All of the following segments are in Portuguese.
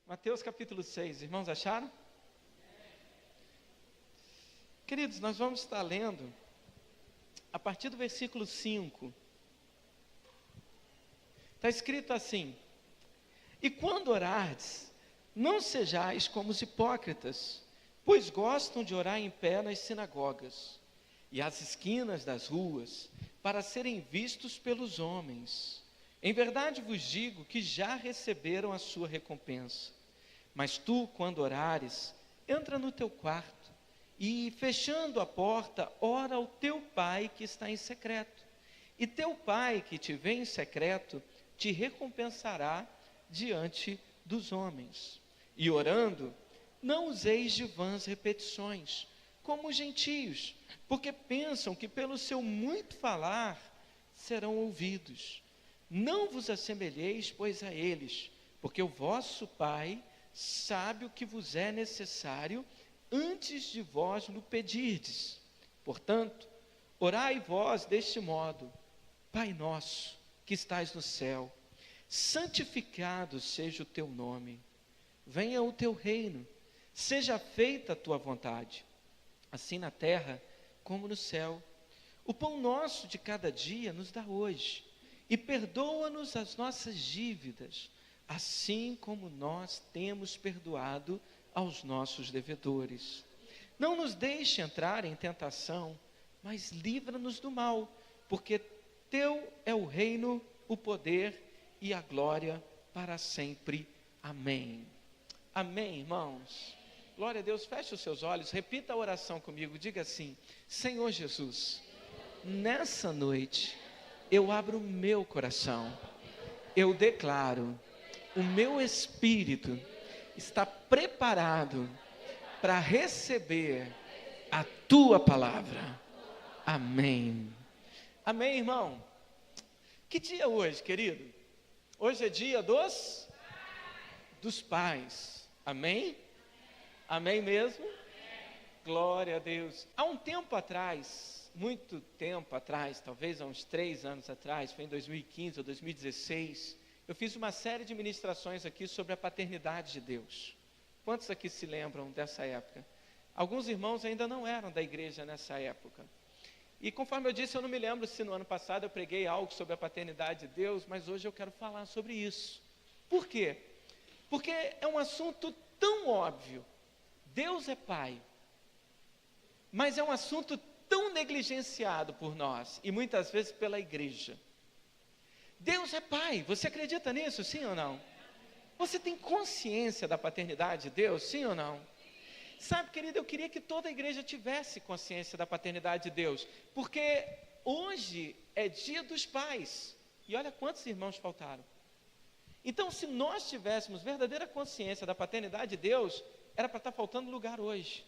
Mateus capítulo 6, irmãos, acharam? Queridos, nós vamos estar lendo a partir do versículo 5. Está escrito assim: E quando orardes, não sejais como os hipócritas, pois gostam de orar em pé nas sinagogas e às esquinas das ruas, para serem vistos pelos homens. Em verdade vos digo que já receberam a sua recompensa. Mas tu, quando orares, entra no teu quarto e, fechando a porta, ora ao teu pai que está em secreto. E teu pai que te vê em secreto te recompensará diante dos homens. E orando, não useis de vãs repetições, como os gentios, porque pensam que pelo seu muito falar serão ouvidos. Não vos assemelheis, pois, a eles, porque o vosso Pai sabe o que vos é necessário antes de vós lhe pedirdes. Portanto, orai vós deste modo: Pai nosso, que estais no céu, santificado seja o teu nome. Venha o teu reino, seja feita a tua vontade, assim na terra como no céu. O pão nosso de cada dia nos dá hoje, e perdoa-nos as nossas dívidas, assim como nós temos perdoado aos nossos devedores. Não nos deixe entrar em tentação, mas livra-nos do mal, porque teu é o reino, o poder e a glória para sempre. Amém. Amém, irmãos. Glória a Deus. Feche os seus olhos, repita a oração comigo, diga assim: Senhor Jesus, nessa noite eu abro o meu coração, eu declaro, o meu espírito está preparado para receber a tua palavra. Amém. Amém, irmão. Que dia é hoje, querido? Hoje é dia dos pais. Amém? Amém mesmo? Glória a Deus. Há um tempo atrás, muito tempo atrás, talvez há uns 3 anos atrás, foi em 2015 ou 2016, eu fiz uma série de ministrações aqui sobre a paternidade de Deus. Quantos aqui se lembram dessa época? Alguns irmãos ainda não eram da igreja nessa época. E conforme eu disse, eu não me lembro se no ano passado eu preguei algo sobre a paternidade de Deus, mas hoje eu quero falar sobre isso. Por quê? Porque é um assunto tão óbvio. Deus é pai, mas é um assunto tão negligenciado por nós e muitas vezes pela igreja. Deus é pai, você acredita nisso, sim ou não? Você tem consciência da paternidade de Deus, sim ou não? Sabe, querido, eu queria que toda a igreja tivesse consciência da paternidade de Deus, porque hoje é dia dos pais, e olha quantos irmãos faltaram. Então, se nós tivéssemos verdadeira consciência da paternidade de Deus, era para estar faltando lugar hoje.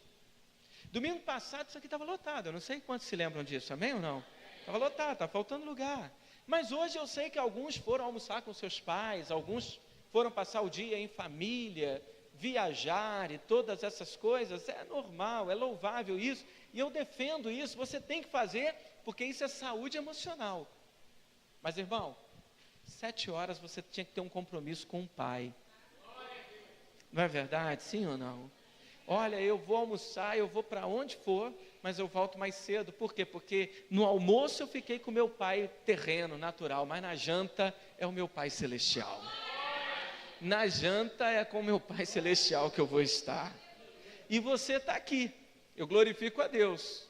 Domingo passado isso aqui estava lotado, eu não sei quantos se lembram disso, amém ou não? Estava lotado, estava faltando lugar. Mas hoje eu sei que alguns foram almoçar com seus pais, alguns foram passar o dia em família, viajar e todas essas coisas. É normal, é louvável isso, e eu defendo isso, você tem que fazer, porque isso é saúde emocional. Mas irmão, 7 horas você tinha que ter um compromisso com o pai. Não é verdade? Sim ou não? Olha, eu vou almoçar, eu vou para onde for, mas eu volto mais cedo. Por quê? Porque no almoço eu fiquei com meu pai terreno, natural, mas na janta é o meu pai celestial. Na janta é com o meu pai celestial que eu vou estar. E você está aqui, eu glorifico a Deus,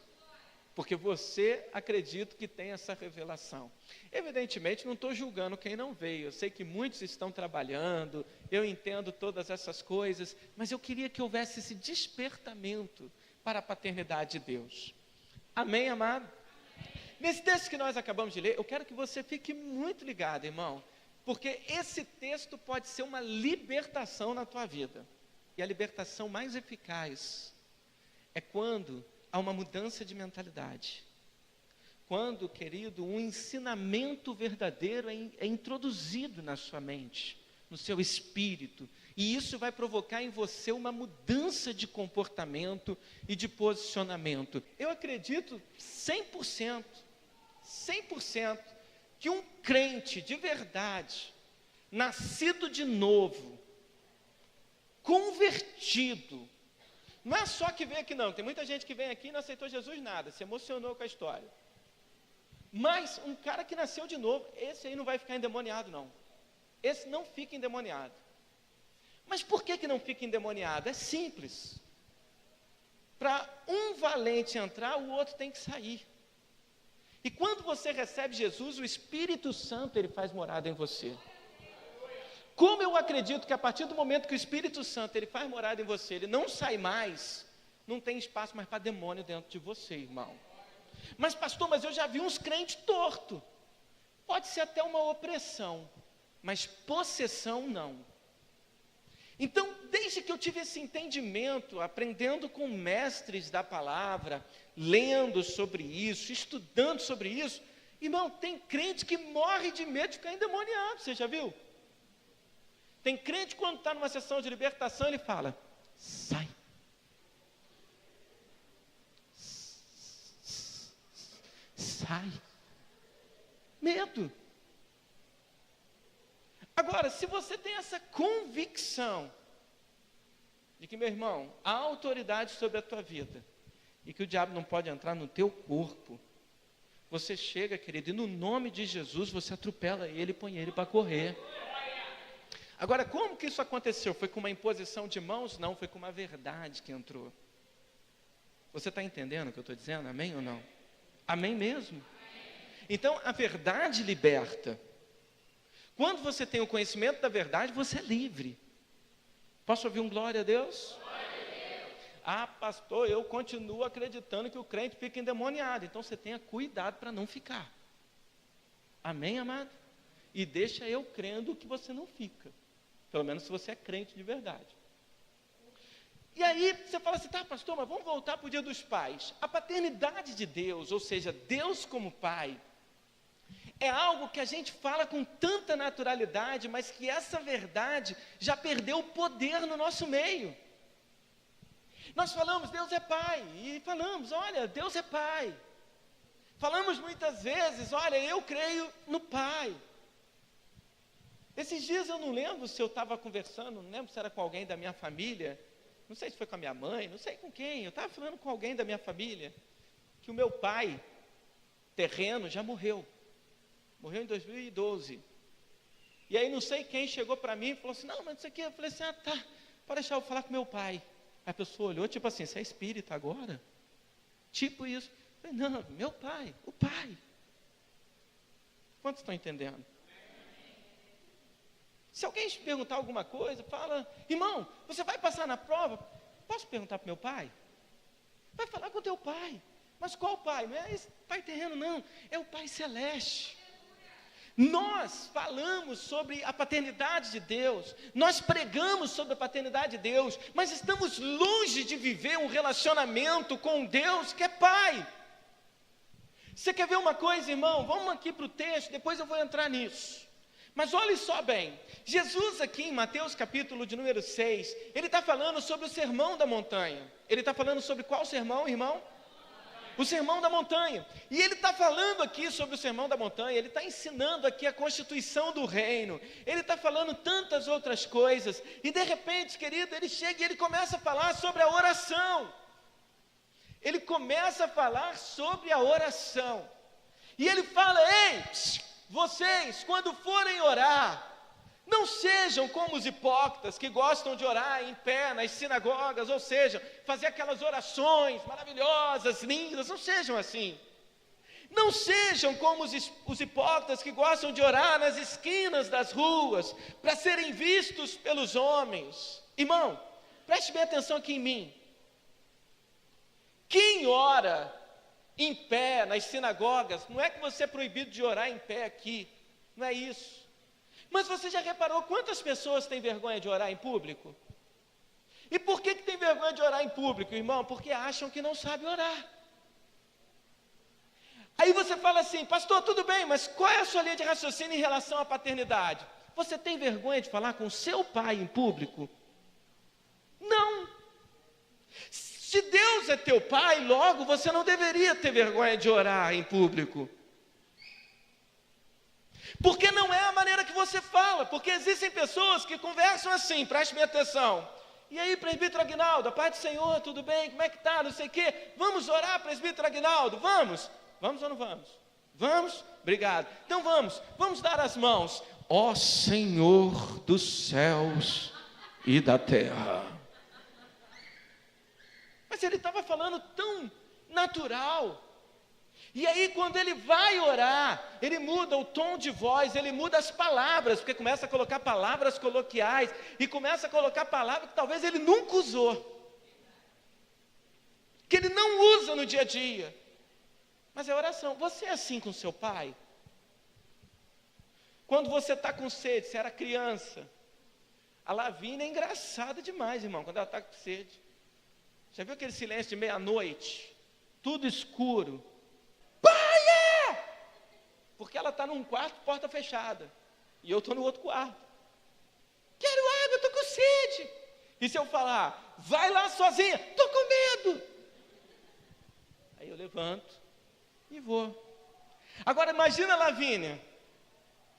porque você, acredito que tem essa revelação. Evidentemente não estou julgando quem não veio, eu sei que muitos estão trabalhando, eu entendo todas essas coisas, mas eu queria que houvesse esse despertamento para a paternidade de Deus. Amém, amado? Nesse texto que nós acabamos de ler, eu quero que você fique muito ligado, irmão, porque esse texto pode ser uma libertação na tua vida, e a libertação mais eficaz é quando há uma mudança de mentalidade. Quando, querido, um ensinamento verdadeiro é introduzido na sua mente, no seu espírito, e isso vai provocar em você uma mudança de comportamento e de posicionamento. Eu acredito 100%, que um crente de verdade, nascido de novo, convertido. Não é só que vem aqui não, tem muita gente que vem aqui e não aceitou Jesus nada, se emocionou com a história. Mas um cara que nasceu de novo, esse aí não vai ficar endemoniado não. Esse não fica endemoniado. Mas por que não fica endemoniado? É simples. Para um valente entrar, o outro tem que sair. E quando você recebe Jesus, o Espírito Santo, ele faz morada em você. Como eu acredito que a partir do momento que o Espírito Santo, ele faz morada em você, ele não sai mais, não tem espaço mais para demônio dentro de você, irmão. Mas pastor, mas eu já vi uns crentes tortos. Pode ser até uma opressão, mas possessão não. Então, desde que eu tive esse entendimento, aprendendo com mestres da palavra, lendo sobre isso, estudando sobre isso, irmão, tem crente que morre de medo de ficar endemoniado, você já viu? Tem crente quando está numa sessão de libertação, ele fala, sai. Sai. Medo. Agora, se você tem essa convicção de que, meu irmão, há autoridade sobre a tua vida e que o diabo não pode entrar no teu corpo, você chega, querido, e no nome de Jesus você atropela ele e põe ele para correr. Agora, como que isso aconteceu? Foi com uma imposição de mãos? Não, foi com uma verdade que entrou. Você está entendendo o que eu estou dizendo? Amém ou não? Amém mesmo? Então, a verdade liberta. Quando você tem o conhecimento da verdade, você é livre. Posso ouvir um glória a Deus? Glória a Deus. Ah, pastor, eu continuo acreditando que o crente fica endemoniado. Então, você tenha cuidado para não ficar. Amém, amado? E deixa eu crendo que você não fica. Pelo menos se você é crente de verdade. E aí você fala assim, tá pastor, mas vamos voltar para o dia dos pais. A paternidade de Deus, ou seja, Deus como pai, é algo que a gente fala com tanta naturalidade, mas que essa verdade já perdeu o poder no nosso meio. Nós falamos, Deus é pai, e falamos, olha, Deus é pai. Falamos muitas vezes, olha, eu creio no pai. Esses dias eu não lembro se eu estava conversando, não lembro se era com alguém da minha família, não sei se foi com a minha mãe, não sei com quem, eu estava falando com alguém da minha família, que o meu pai, terreno, já morreu em 2012, e aí não sei quem chegou para mim e falou assim, não, mas isso aqui, eu falei assim, tá, pode deixar eu falar com meu pai. Aí a pessoa olhou, tipo assim, você é espírita agora? Tipo isso. Eu falei, não, meu pai, o pai. Quantos estão entendendo? Se alguém te perguntar alguma coisa, fala, irmão, você vai passar na prova? Posso perguntar para meu pai? Vai falar com o teu pai. Mas qual pai? Não é esse pai terreno, não. É o pai celeste. Nós falamos sobre a paternidade de Deus, nós pregamos sobre a paternidade de Deus, mas estamos longe de viver um relacionamento com Deus que é Pai. Você quer ver uma coisa, irmão? Vamos aqui para o texto, depois eu vou entrar nisso. Mas olhe só bem, Jesus aqui em Mateus capítulo de número 6, ele está falando sobre o sermão da montanha. Ele está falando sobre qual sermão, irmão? O sermão da montanha. E ele está falando aqui sobre o sermão da montanha, ele está ensinando aqui a constituição do reino, ele está falando tantas outras coisas, e de repente, querido, ele chega e ele começa a falar sobre a oração. Ele começa a falar sobre a oração. E ele fala, ei, vocês, quando forem orar, não sejam como os hipócritas que gostam de orar em pé nas sinagogas, ou seja, fazer aquelas orações maravilhosas, lindas, não sejam assim. Não sejam como os hipócritas que gostam de orar nas esquinas das ruas, para serem vistos pelos homens. Irmão, preste bem atenção aqui em mim. Quem ora em pé nas sinagogas, não é que você é proibido de orar em pé aqui, não é isso. Mas você já reparou quantas pessoas têm vergonha de orar em público? E por que tem vergonha de orar em público, irmão? Porque acham que não sabe orar. Aí você fala assim, pastor, tudo bem, mas qual é a sua linha de raciocínio em relação à paternidade? Você tem vergonha de falar com seu pai em público? Não. Se Deus é teu pai, logo você não deveria ter vergonha de orar em público. Porque não é a maneira que você fala, porque existem pessoas que conversam assim, preste bem atenção. E aí, presbítero Aguinaldo, a paz do Senhor, tudo bem? Como é que está? Não sei o quê. Vamos orar, presbítero Aguinaldo? Vamos? Vamos ou não vamos? Vamos? Obrigado. Então vamos dar as mãos. Ó Senhor dos céus e da terra. Mas ele estava falando tão natural. E aí quando ele vai orar, ele muda o tom de voz, ele muda as palavras, porque começa a colocar palavras coloquiais, e começa a colocar palavras que talvez ele nunca usou, que ele não usa no dia a dia, mas é oração. Você é assim com seu pai? Quando você está com sede, você era criança, a Lavínia é engraçada demais, irmão, quando ela está com sede. Já viu aquele silêncio de meia-noite? Tudo escuro. Porque ela está num quarto, porta fechada, e eu estou no outro quarto. Quero água, estou com sede. E se eu falar, vai lá sozinha, estou com medo. Aí eu levanto e vou. Agora imagina a Lavínia,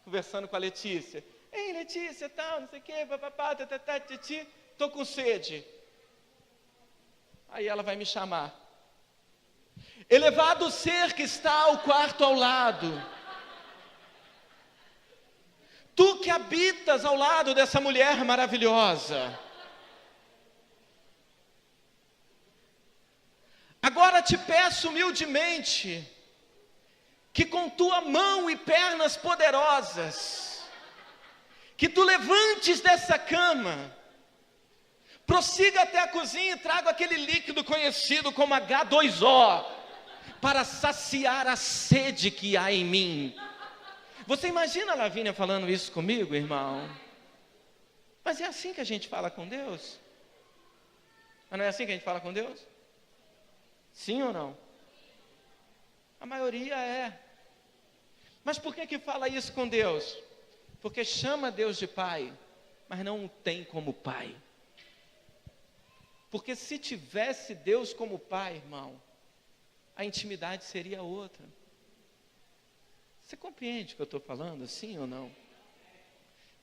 conversando com a Letícia. Ei, Letícia, tal, não sei o quê, papapá, tatatá, titi, estou com sede. Aí ela vai me chamar. Elevado ser que está ao quarto ao lado. Tu que habitas ao lado dessa mulher maravilhosa. Agora te peço humildemente, que com tua mão e pernas poderosas, que tu levantes dessa cama, prossiga até a cozinha e traga aquele líquido conhecido como H2O, para saciar a sede que há em mim. Você imagina a Lavínia falando isso comigo, irmão? Mas é assim que a gente fala com Deus? Mas não é assim que a gente fala com Deus? Sim ou não? A maioria é. Mas por que fala isso com Deus? Porque chama Deus de Pai, mas não o tem como Pai. Porque se tivesse Deus como Pai, irmão, a intimidade seria outra. Você compreende o que eu estou falando, sim ou não?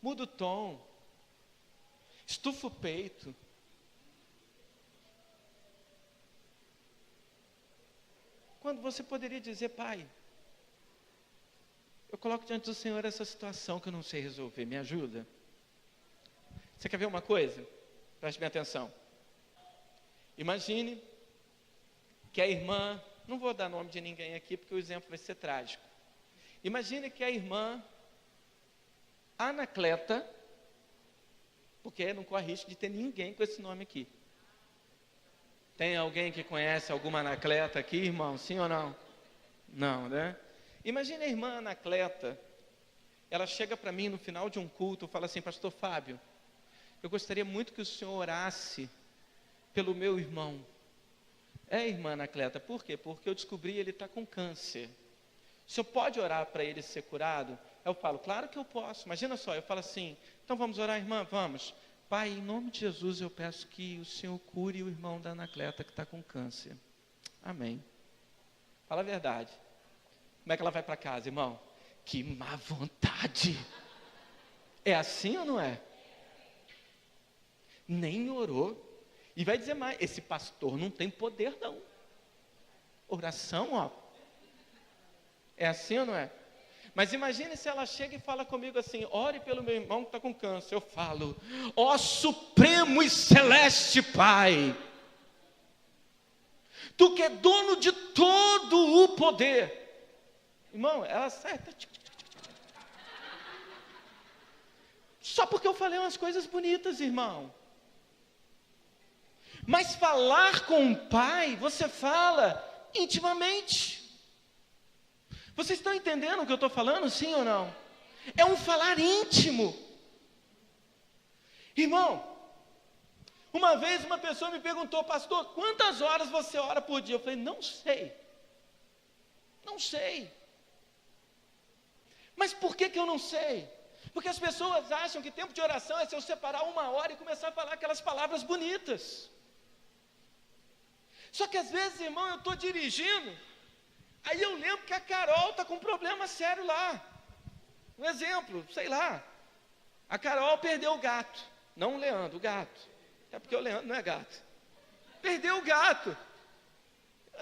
Muda o tom, estufa o peito. Quando você poderia dizer, Pai, eu coloco diante do Senhor essa situação que eu não sei resolver, me ajuda. Você quer ver uma coisa? Preste bem atenção. Imagine que a irmã, não vou dar nome de ninguém aqui porque o exemplo vai ser trágico. Imagine que a irmã Anacleta, porque não corre risco de ter ninguém com esse nome aqui. Tem alguém que conhece alguma Anacleta aqui, irmão? Sim ou não? Não, né? Imagine a irmã Anacleta, ela chega para mim no final de um culto e fala assim, pastor Fábio, eu gostaria muito que o senhor orasse pelo meu irmão. Irmã Anacleta, por quê? Porque eu descobri que ele está com câncer. O senhor pode orar para ele ser curado? Eu falo, claro que eu posso. Imagina só, eu falo assim, então vamos orar, irmã? Vamos. Pai, em nome de Jesus, eu peço que o Senhor cure o irmão da Anacleta que está com câncer. Amém. Fala a verdade. Como é que ela vai para casa, irmão? Que má vontade. É assim ou não é? Nem orou. E vai dizer mais, esse pastor não tem poder não. Oração, ó. É assim ou não é? Mas imagine se ela chega e fala comigo assim, ore pelo meu irmão que está com câncer. Eu falo, ó supremo e celeste Pai, Tu que é dono de todo o poder. Irmão, ela sai, só porque eu falei umas coisas bonitas, irmão. Mas falar com o Pai, você fala intimamente. Vocês estão entendendo o que eu estou falando, sim ou não? É um falar íntimo. Irmão, uma vez uma pessoa me perguntou, pastor, quantas horas você ora por dia? Eu falei, não sei. Não sei. Mas por que eu não sei? Porque as pessoas acham que tempo de oração é se eu separar 1 hora e começar a falar aquelas palavras bonitas. Só que às vezes, irmão, eu estou dirigindo, aí eu lembro que a Carol está com um problema sério lá. Um exemplo, sei lá. A Carol perdeu o gato. Não o Leandro, o gato. É porque o Leandro não é gato. Perdeu o gato.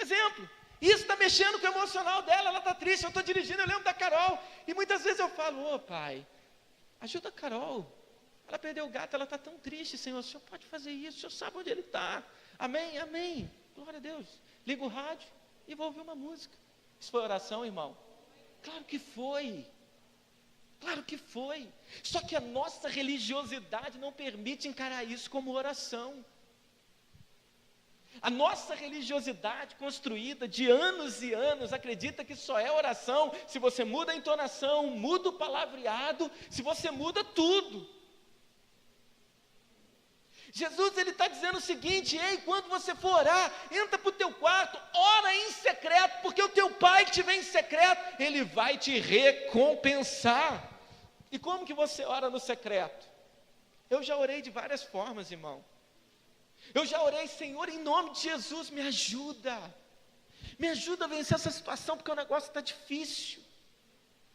Exemplo. Isso está mexendo com o emocional dela, ela está triste, eu estou dirigindo, eu lembro da Carol. E muitas vezes eu falo, ô pai, ajuda a Carol. Ela perdeu o gato, ela está tão triste, Senhor. O Senhor pode fazer isso, o Senhor sabe onde ele está. Amém, amém. Glória a Deus. Liga o rádio e vou ouvir uma música. Isso foi oração, irmão? Claro que foi. Claro que foi. Só que a nossa religiosidade não permite encarar isso como oração. A nossa religiosidade construída de anos e anos acredita que só é oração se você muda a entonação, muda o palavreado, se você muda tudo. Jesus ele está dizendo o seguinte: ei, quando você for orar, entra para o teu quarto, ora em secreto, porque o teu pai que te vê em secreto, ele vai te recompensar. E como que você ora no secreto? Eu já orei de várias formas, irmão. Eu já orei, Senhor, em nome de Jesus, me ajuda a vencer essa situação, porque o negócio está difícil.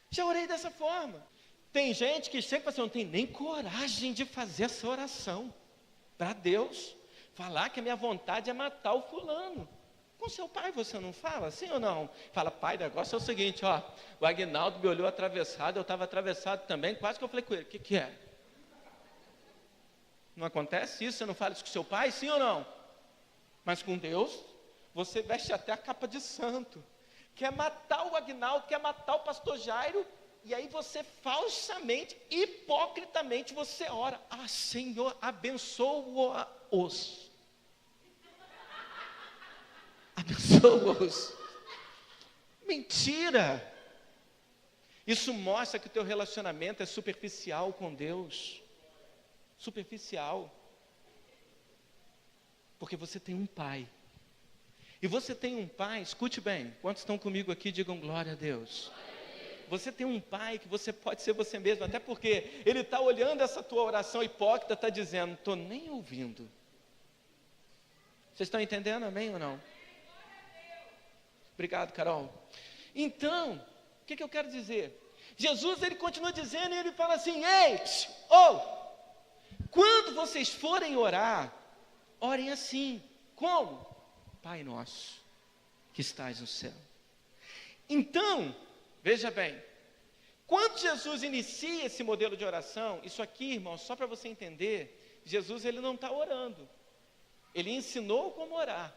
Já orei dessa forma. Tem gente que chega e fala assim, não tem nem coragem de fazer essa oração para Deus, falar que a minha vontade é matar o fulano. Com seu pai você não fala, sim ou não? Fala, pai, o negócio é o seguinte, ó, o Aguinaldo me olhou atravessado, eu estava atravessado também, quase que eu falei com ele, o que é? Não acontece isso? Você não fala isso com seu pai, sim ou não? Mas com Deus, você veste até a capa de santo. Quer matar o Aguinaldo, quer matar o pastor Jairo, e aí você falsamente, hipocritamente, você ora. Ah, Senhor, abençoa-os. Abençoa-os. Mentira. Isso mostra que o teu relacionamento é superficial com Deus. Superficial, porque você tem um pai, e você tem um pai, escute bem, quantos estão comigo aqui, digam glória a Deus. Você tem um pai que você pode ser você mesmo, até porque ele está olhando essa tua oração hipócrita, está dizendo, não estou nem ouvindo. Vocês estão entendendo, amém ou não? Obrigado, Carol. Então, o que eu quero dizer? Jesus, ele continua dizendo, e ele fala assim, ei, quando vocês forem orar, orem assim, como? Pai nosso, que estás no céu. Então, veja bem, quando Jesus inicia esse modelo de oração, isso aqui, irmão, só para você entender, Jesus ele não está orando, ele ensinou como orar.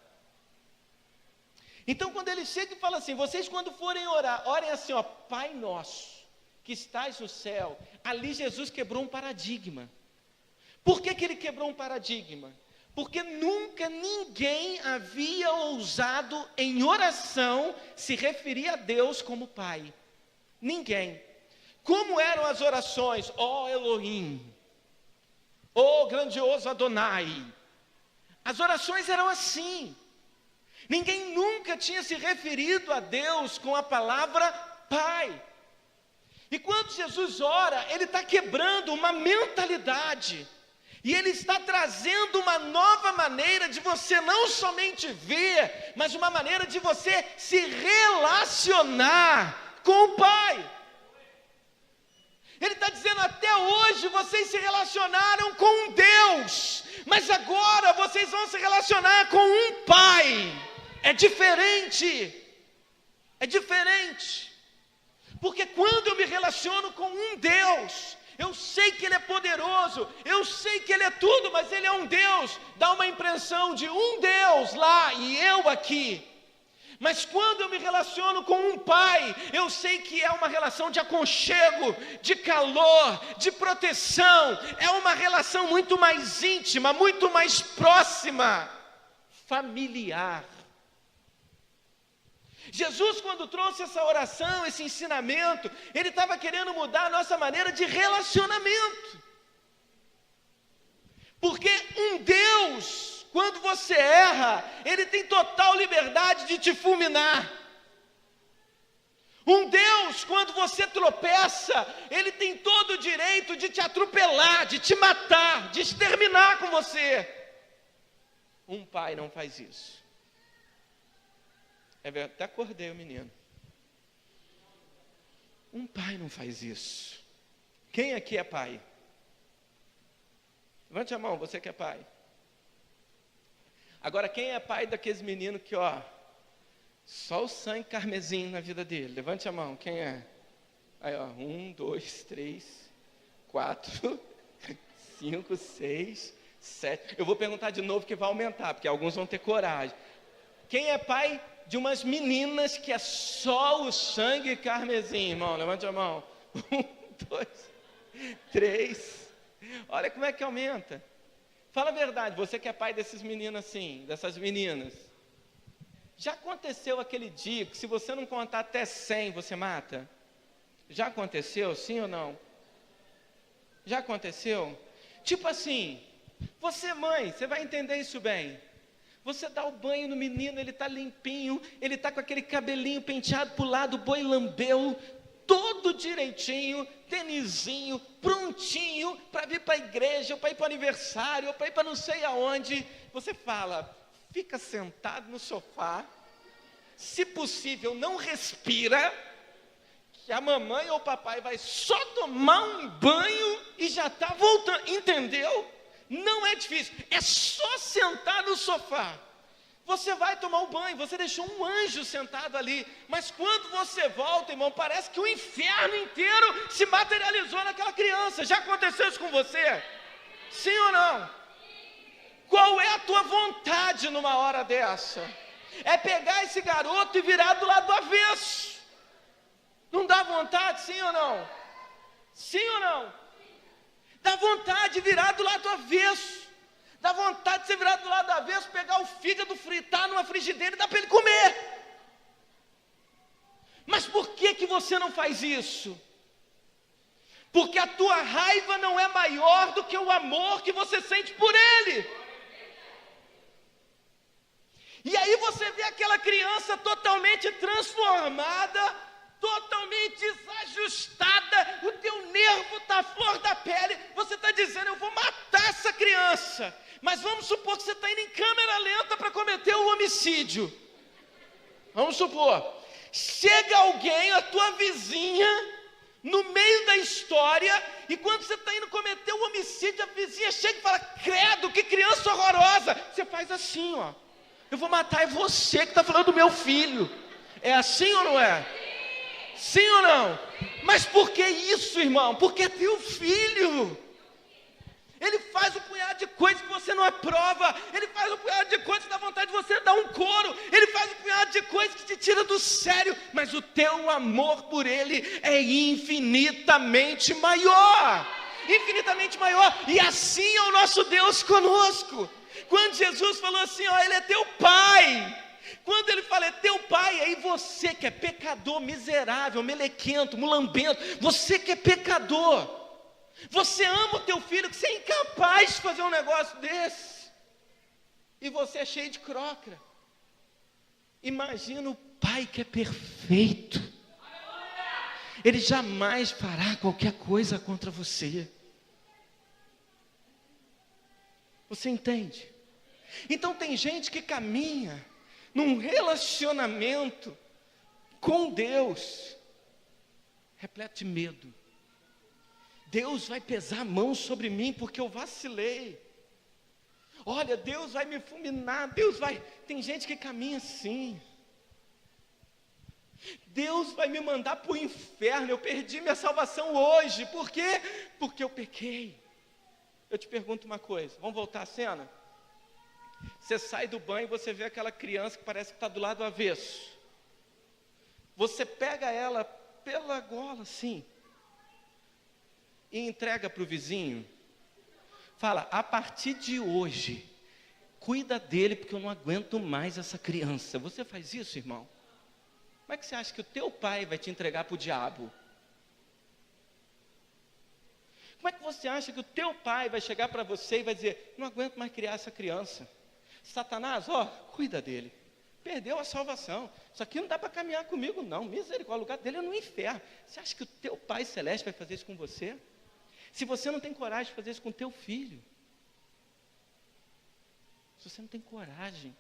Então, quando ele chega e fala assim, vocês quando forem orar, orem assim, ó, Pai nosso, que estás no céu, ali Jesus quebrou um paradigma. Por que ele quebrou um paradigma? Porque nunca ninguém havia ousado em oração se referir a Deus como Pai. Ninguém. Como eram as orações? Ó Elohim, ó grandioso Adonai. As orações eram assim. Ninguém nunca tinha se referido a Deus com a palavra Pai. E quando Jesus ora, ele está quebrando uma mentalidade. E ele está trazendo uma nova maneira de você não somente ver, mas uma maneira de você se relacionar com o Pai. Ele está dizendo, até hoje vocês se relacionaram com um Deus, mas agora vocês vão se relacionar com um Pai. É diferente. É diferente. Porque quando eu me relaciono com um Deus, eu sei que Ele é poderoso, eu sei que Ele é tudo, mas Ele é um Deus, dá uma impressão de um Deus lá e eu aqui. Mas quando eu me relaciono com um Pai, eu sei que é uma relação de aconchego, de calor, de proteção, é uma relação muito mais íntima, muito mais próxima, familiar. Jesus, quando trouxe essa oração, esse ensinamento, Ele estava querendo mudar a nossa maneira de relacionamento. Porque um Deus, quando você erra, Ele tem total liberdade de te fulminar. Um Deus, quando você tropeça, Ele tem todo o direito de te atropelar, de te matar, de exterminar com você. Um pai não faz isso. É verdade, até acordei o menino. Um pai não faz isso. Quem aqui é pai? Levante a mão, você que é pai. Agora, quem é pai daqueles meninos que, ó, só o sangue carmesim na vida dele? Levante a mão, quem é? Aí, ó, 1, 2, 3, 4, 5, 6, 7. Eu vou perguntar de novo que vai aumentar, porque alguns vão ter coragem. Quem é pai de umas meninas que é só o sangue carmesim, irmão? Levante a mão. 1, 2, 3. Olha como é que aumenta. Fala a verdade, você que é pai desses meninos assim, dessas meninas. Já aconteceu aquele dia que se você não contar até 100, você mata? Já aconteceu, sim ou não? Já aconteceu? Tipo assim, você mãe, você vai entender isso bem. Você dá o banho no menino, ele está limpinho, ele está com aquele cabelinho penteado para o lado, boi lambeu, todo direitinho, tênisinho, prontinho para vir para a igreja, ou para ir para o aniversário, ou para ir para não sei aonde. Você fala, fica sentado no sofá, se possível não respira, que a mamãe ou o papai vai só tomar um banho e já está voltando, entendeu? Não é difícil, é só sentar no sofá. Você vai tomar um banho, você deixou um anjo sentado ali, mas quando você volta, irmão, parece que o inferno inteiro se materializou naquela criança. Já aconteceu isso com você? Sim ou não? Qual é a tua vontade numa hora dessa? É pegar esse garoto e virar do lado do avesso. Não dá vontade, sim ou não? Sim ou não? Dá vontade de virar do lado do avesso. Dá vontade de você virar do lado do avesso, pegar o fígado, fritar numa frigideira e dar para ele comer. Mas por que você não faz isso? Porque a tua raiva não é maior do que o amor que você sente por ele. E aí você vê aquela criança totalmente transformada, totalmente desajustada, o teu nervo está à flor da pele, você está dizendo, eu vou matar essa criança. Mas vamos supor que você está indo em câmera lenta para cometer um homicídio. Vamos supor, chega alguém, a tua vizinha, no meio da história, e quando você está indo cometer um homicídio, a vizinha chega e fala, credo, que criança horrorosa. Você faz assim, ó, eu vou matar, é você que está falando do meu filho. É assim ou não é? Sim ou não? Mas por que isso, irmão? Porque é teu filho. Ele faz um punhado de coisas que você não aprova. Ele faz um punhado de coisas que dá vontade de você dar um couro. Ele faz um punhado de coisas que te tira do sério. Mas o teu amor por ele é infinitamente maior. Infinitamente maior. E assim é o nosso Deus conosco. Quando Jesus falou assim, ó, ele é teu pai. Quando ele fala, é teu pai, aí você que é pecador, miserável, melequento, mulambento, você que é pecador, você ama o teu filho, que você é incapaz de fazer um negócio desse, e você é cheio de crocra. Imagina o pai que é perfeito, ele jamais fará qualquer coisa contra você. Você entende? Então tem gente que caminha num relacionamento com Deus, repleto de medo. Deus vai pesar a mão sobre mim porque eu vacilei. Olha, Deus vai me fulminar, Deus vai... Tem gente que caminha assim. Deus vai me mandar para o inferno, eu perdi minha salvação hoje. Por quê? Porque eu pequei. Eu te pergunto uma coisa, vamos voltar à cena? Você sai do banho e você vê aquela criança que parece que está do lado avesso. Você pega ela pela gola assim e entrega para o vizinho. Fala, a partir de hoje, cuida dele porque eu não aguento mais essa criança. Você faz isso, irmão? Como é que você acha que o teu pai vai te entregar para o diabo? Como é que você acha que o teu pai vai chegar para você e vai dizer, não aguento mais criar essa criança? Satanás, ó, cuida dele. Perdeu a salvação. Isso aqui não dá para caminhar comigo, não. Misericórdia, o lugar dele é no inferno. Você acha que o teu Pai Celeste vai fazer isso com você? Se você não tem coragem de fazer isso com o teu filho. Se você não tem coragem.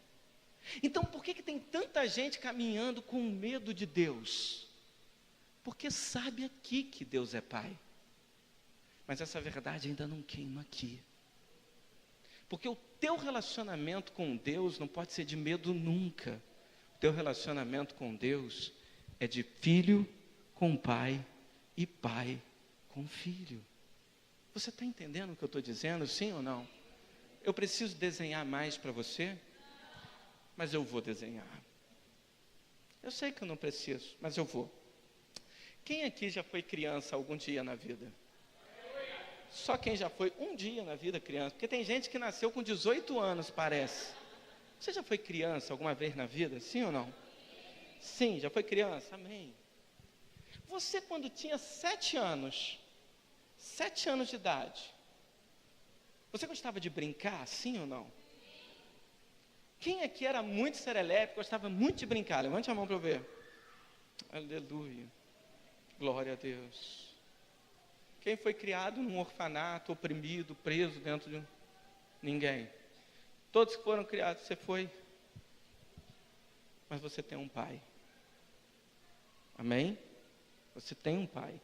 Então, por que tem tanta gente caminhando com medo de Deus? Porque sabe aqui que Deus é Pai. Mas essa verdade ainda não queima aqui. Porque o teu relacionamento com Deus não pode ser de medo nunca. O teu relacionamento com Deus é de filho com pai e pai com filho. Você está entendendo o que eu estou dizendo, sim ou não? Eu preciso desenhar mais para você, mas eu vou desenhar. Eu sei que eu não preciso, mas eu vou. Quem aqui já foi criança algum dia na vida? Só quem já foi um dia na vida criança. Porque tem gente que nasceu com 18 anos, parece. Você já foi criança alguma vez na vida? Sim ou não? Sim, já foi criança? Amém. Você, quando tinha 7 anos de idade, você gostava de brincar, sim ou não? Quem aqui era muito serelepe, gostava muito de brincar? Levante a mão para eu ver. Aleluia. Glória a Deus. Quem foi criado num orfanato, oprimido, preso dentro de um... Ninguém. Todos que foram criados, você foi. Mas você tem um pai. Amém? Você tem um pai.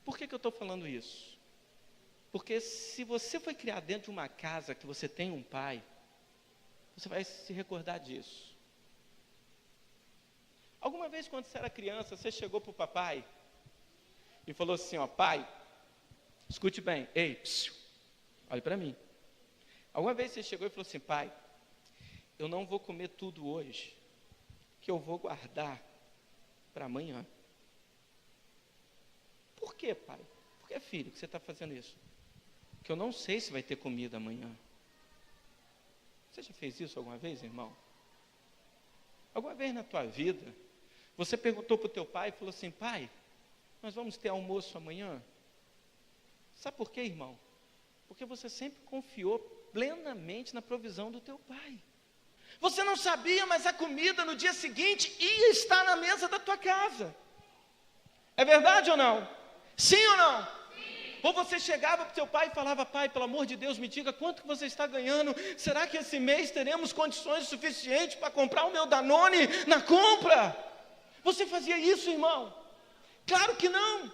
Por que eu estou falando isso? Porque se você foi criado dentro de uma casa que você tem um pai, você vai se recordar disso. Alguma vez quando você era criança, você chegou para o papai e falou assim, ó, pai, escute bem, ei, psiu, olhe para mim. Alguma vez você chegou e falou assim, pai, eu não vou comer tudo hoje, que eu vou guardar para amanhã. Por quê, pai? Por que, filho, que você está fazendo isso? Que eu não sei se vai ter comida amanhã. Você já fez isso alguma vez, irmão? Alguma vez na tua vida, você perguntou para o teu pai e falou assim, pai, nós vamos ter almoço amanhã? Sabe por quê, irmão? Porque você sempre confiou plenamente na provisão do teu pai. Você não sabia, mas a comida no dia seguinte ia estar na mesa da tua casa. É verdade ou não? Sim ou não? Sim. Ou você chegava para o teu pai e falava, pai, pelo amor de Deus, me diga quanto que você está ganhando. Será que esse mês teremos condições suficientes para comprar o meu Danone na compra? Você fazia isso, irmão? Claro que não.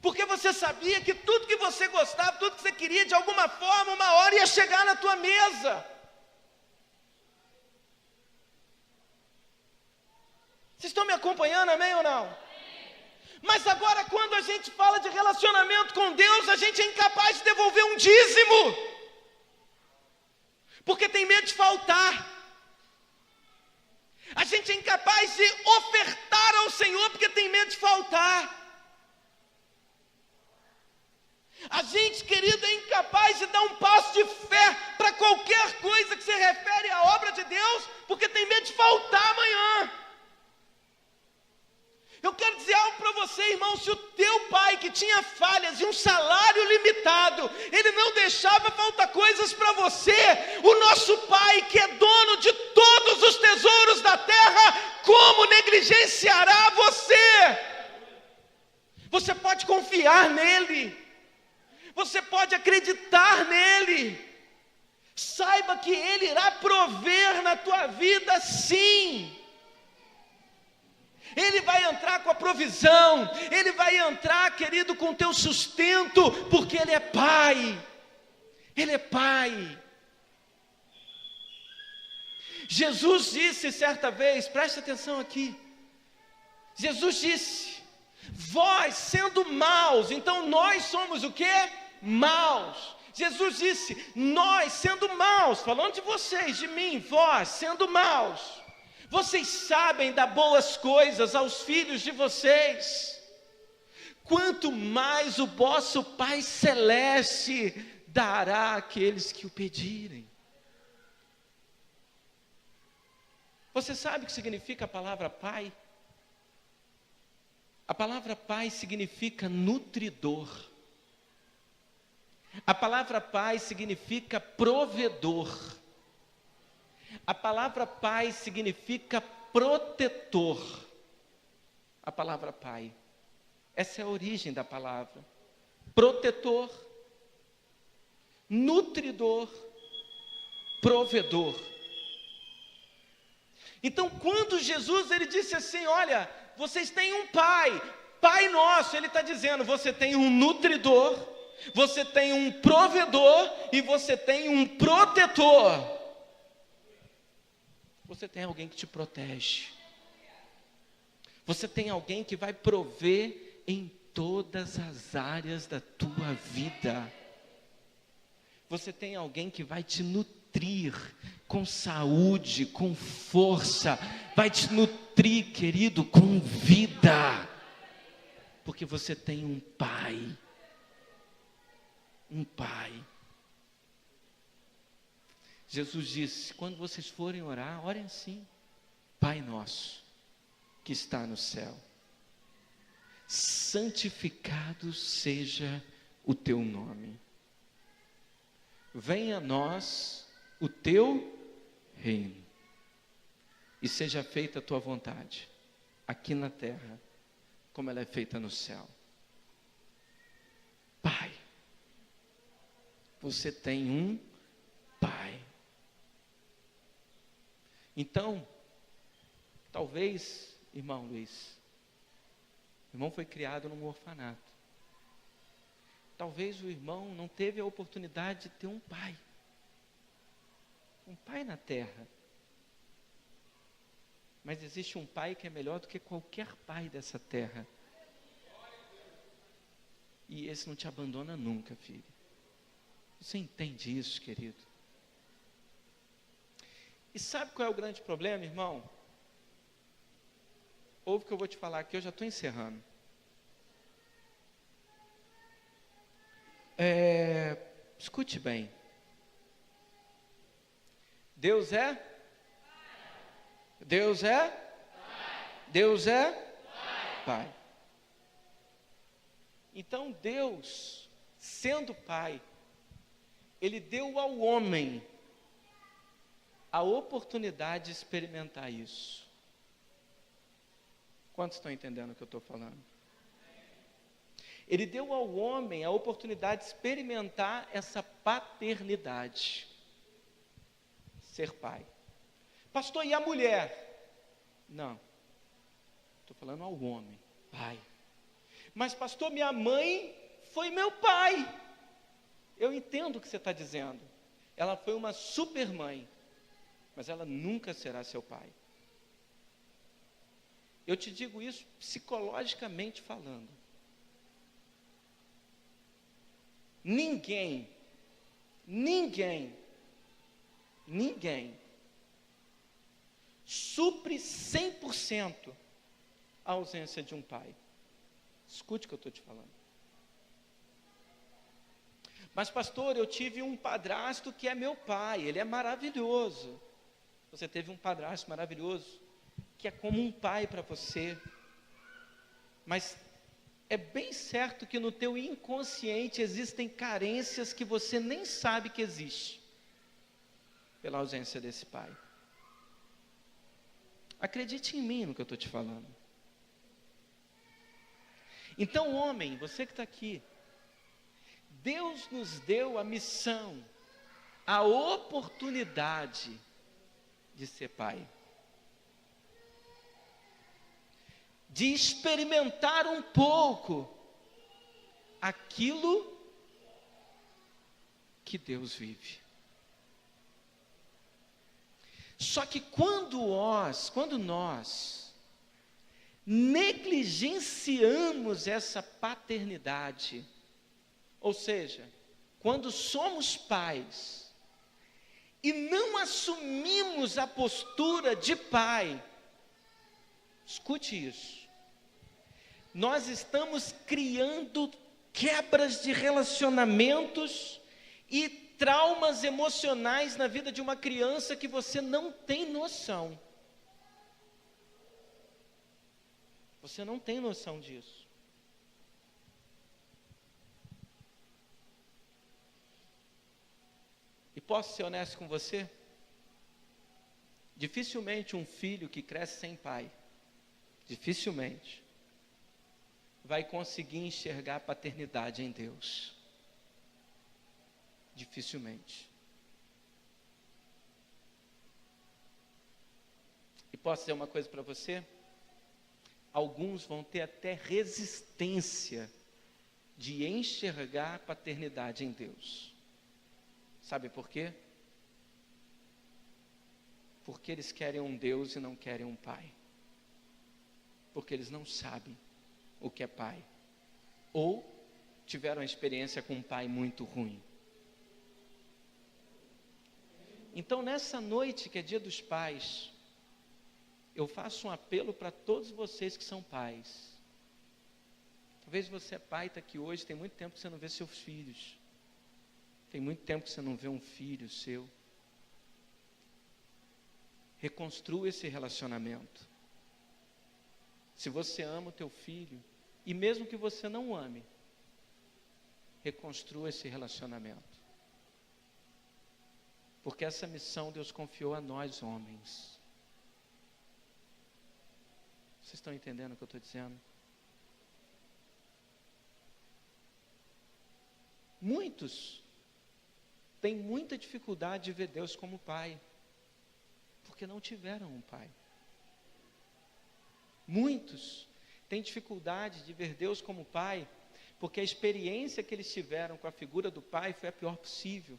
Porque você sabia que tudo que você gostava, tudo que você queria, de alguma forma, uma hora ia chegar na tua mesa. Vocês estão me acompanhando, amém ou não? Mas agora, quando a gente fala de relacionamento com Deus, a gente é incapaz de devolver um dízimo, porque tem medo de faltar. A gente é incapaz de ofertar ao Senhor, porque tem medo de faltar. A gente, querido, é incapaz de dar um passo de fé para qualquer coisa que se refere à obra de Deus, porque tem medo de faltar amanhã. Eu quero dizer algo para você, irmão, se o teu pai que tinha falhas e um salário limitado, ele não deixava faltar coisas para você, o nosso pai que é dono de todos os tesouros da terra, como negligenciará você? Você pode confiar nele, você pode acreditar nele, saiba que ele irá prover na tua vida sim. Ele vai entrar com a provisão, ele vai entrar, querido, com o teu sustento, porque ele é pai, ele é pai. Jesus disse certa vez, preste atenção aqui, Jesus disse, vós sendo maus, então nós somos o quê? Maus. Jesus disse, nós sendo maus, falando de vocês, de mim, vós sendo maus, vocês sabem dar boas coisas aos filhos de vocês, quanto mais o vosso Pai Celeste dará àqueles que o pedirem. Você sabe o que significa a palavra pai? A palavra pai significa nutridor. A palavra pai significa provedor. A palavra pai significa protetor. A palavra pai. Essa é a origem da palavra. Protetor, nutridor, provedor. Então, quando Jesus ele disse assim, olha, vocês têm um pai, Pai nosso, ele está dizendo, você tem um nutridor, você tem um provedor e você tem um protetor. Você tem alguém que te protege. Você tem alguém que vai prover em todas as áreas da tua vida. Você tem alguém que vai te nutrir com saúde, com força, vai te nutrir, querido, com vida, porque você tem um pai. Um pai. Jesus disse: quando vocês forem orar, orem assim: Pai nosso, que está no céu, santificado seja o teu nome. Venha a nós o teu reino, e seja feita a tua vontade, aqui na terra, como ela é feita no céu. Pai, você tem um pai. Então, talvez, irmão Luiz, o irmão foi criado num orfanato. Talvez o irmão não teve a oportunidade de ter um pai na terra. Mas existe um pai que é melhor do que qualquer pai dessa terra. E esse não te abandona nunca, filho. Você entende isso, querido? E sabe qual é o grande problema, irmão? Ouve o que eu vou te falar aqui, eu já estou encerrando. Escute bem. Deus é? Deus é? Deus é? Pai. Então Deus, sendo Pai, Ele deu ao homem a oportunidade de experimentar isso. Quantos estão entendendo o que eu estou falando? Ele deu ao homem a oportunidade de experimentar essa paternidade. Ser pai. Pastor, e a mulher? Não. Estou falando ao homem, pai. Mas pastor, minha mãe foi meu pai. Eu entendo o que você está dizendo. Ela foi uma super mãe, mas ela nunca será seu pai. Eu te digo isso psicologicamente falando. Ninguém supre 100% a ausência de um pai. Escute o que eu estou te falando. Mas pastor, eu tive um padrasto que é meu pai, ele é maravilhoso. Você teve um padrasto maravilhoso, que é como um pai para você. Mas é bem certo que no teu inconsciente existem carências que você nem sabe que existe, pela ausência desse pai. Acredite em mim no que eu estou te falando. Então, homem, você que está aqui, Deus nos deu a missão, a oportunidade de ser pai. De experimentar um pouco aquilo que Deus vive. Só que quando nós negligenciamos essa paternidade, ou seja, quando somos pais e não assumimos a postura de pai, escute isso, nós estamos criando quebras de relacionamentos e traumas emocionais na vida de uma criança que você não tem noção. Você não tem noção disso. E posso ser honesto com você? Dificilmente um filho que cresce sem pai, dificilmente, vai conseguir enxergar a paternidade em Deus. Dificilmente. E posso dizer uma coisa para você? Alguns vão ter até resistência de enxergar a paternidade em Deus. Sabe por quê? Porque eles querem um Deus e não querem um pai. Porque eles não sabem o que é pai. Ou tiveram uma experiência com um pai muito ruim. Então, nessa noite que é dia dos pais, eu faço um apelo para todos vocês que são pais. Talvez você é pai, está aqui hoje, tem muito tempo que você não vê seus filhos. Tem muito tempo que você não vê um filho seu. Reconstrua esse relacionamento. Se você ama o teu filho, e mesmo que você não o ame, reconstrua esse relacionamento. Porque essa missão Deus confiou a nós, homens. Vocês estão entendendo o que eu estou dizendo? Muitos têm muita dificuldade de ver Deus como pai, porque não tiveram um pai. Muitos têm dificuldade de ver Deus como pai, porque a experiência que eles tiveram com a figura do pai foi a pior possível.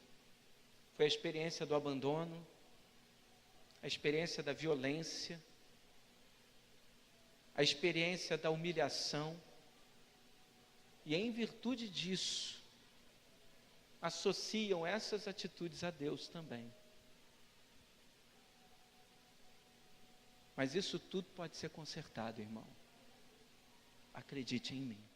Foi a experiência do abandono, a experiência da violência, a experiência da humilhação. E em virtude disso, associam essas atitudes a Deus também. Mas isso tudo pode ser consertado, irmão. Acredite em mim.